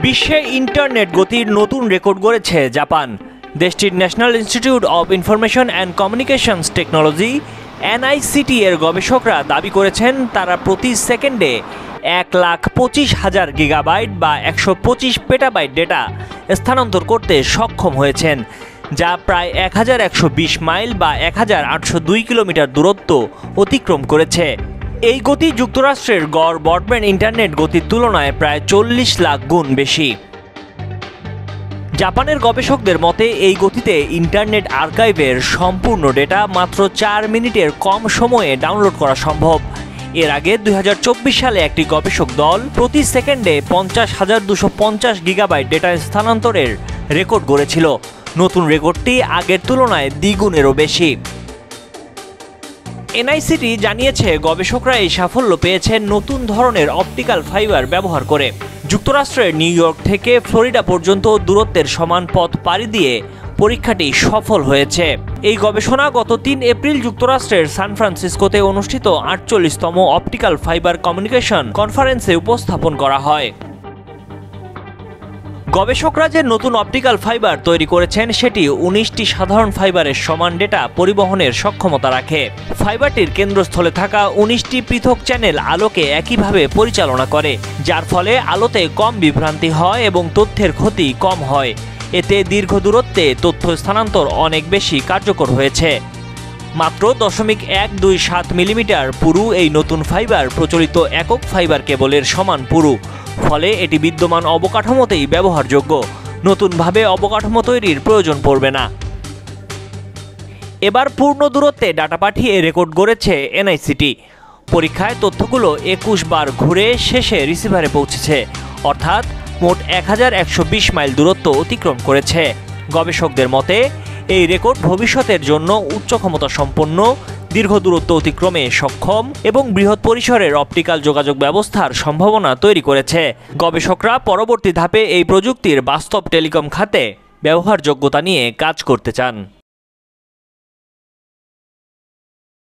বিশ্বে ইন্টারনেট গতির নতুন রেকর্ড গড়েছে জাপান। দেশটির national institute of information and communications technology NICT এর গবেষকরা দাবি করেছেন তারা প্রতি সেকেন্ডে 1,25,000 গিগাবাইট বা 125 পেটাবাইট ডেটা স্থানান্তর করতে সক্ষম হয়েছেন, যা প্রায় 1120 মাইল বা 1802 কিলোমিটার দূরত্ব অতিক্রম করেছে। এই গতি যুক্তরাষ্ট্রের গড় ব্রডব্যান্ড ইন্টারনেট গতির তুলনায় প্রায় 40 লাখ গুণ বেশি। জাপানের গবেষকদের মতে এই গতিতে ইন্টারনেট আর্কাইভের সম্পূর্ণ ডেটা মাত্র 4 মিনিটের কম সময়ে ডাউনলোড করা সম্ভব। এর আগে 2024 সালে একটি গবেষক দল প্রতি সেকেন্ডে 50,250 গিগাবাইট ডেটা স্থানান্তরের রেকর্ড গড়েছিল। নতুন রেকর্ডটি আগের তুলনায় দ্বিগুণেরও বেশি। এনআইসিটি জানিয়েছে গবেষকরা এই সাফল্য পেয়েছেন নতুন ধরনের অপটিক্যাল ফাইবার ব্যবহার করে। যুক্তরাষ্ট্রের নিউ ইয়র্ক থেকে ফ্লোরিডা পর্যন্ত দূরত্বের সমান পথ পাড়ি দিয়ে পরীক্ষাটি সফল হয়েছে। এই গবেষণা গত 3 এপ্রিল যুক্তরাষ্ট্রের সান ফ্রান্সিসকোতে অনুষ্ঠিত 48তম অপটিক্যাল ফাইবার কমিউনিকেশন কনফারেন্সে উপস্থাপন করা হয়। গবেষকরা যে নতুন অপটিক্যাল ফাইবার তৈরি করেছেন সেটি 19টি সাধারণ ফাইবারের সমান ডেটা পরিবহনের সক্ষমতা রাখে। ফাইবারটির কেন্দ্রস্থলে থাকা 19টি পৃথক চ্যানেল আলোকে একইভাবে পরিচালনা করে, যার ফলে আলোতে কম বিভ্রান্তি হয় এবং তথ্যের ক্ষতি কম হয়। এতে দীর্ঘ দূরত্বে তথ্য স্থানান্তর অনেক বেশি কার্যকর হয়েছে। মাত্র 0.127 মিলিমিটার পুরু এই নতুন ফাইবার প্রচলিত একক ফাইবার কেবলের সমান পুরু, ফলে এটি বিদ্যমান অবকাঠামোতেই ব্যবহারযোগ্য। নতুনভাবে অবকাঠামো তৈরির প্রয়োজন পড়বে না। এবার পূর্ণ দূরত্বে ডাটা পাঠিয়ে রেকর্ড গড়েছে এনআইসিটি। পরীক্ষায় তথ্যগুলো 21 বার ঘুরে শেষে রিসিভারে পৌঁছেছে, অর্থাৎ মোট 1120 মাইল দূরত্ব অতিক্রম করেছে। গবেষকদের মতে এই রেকর্ড ভবিষ্যতের জন্য উচ্চ ক্ষমতা সম্পন্ন, দীর্ঘ দূরত্ব অতিক্রমে সক্ষম এবং বৃহৎ পরিসরের অপটিক্যাল যোগাযোগ ব্যবস্থার সম্ভাবনা তৈরি করেছে। গবেষকরা পরবর্তী ধাপে এই প্রযুক্তির বাস্তব টেলিকম খাতে ব্যবহারযোগ্যতা নিয়ে কাজ করতে চান।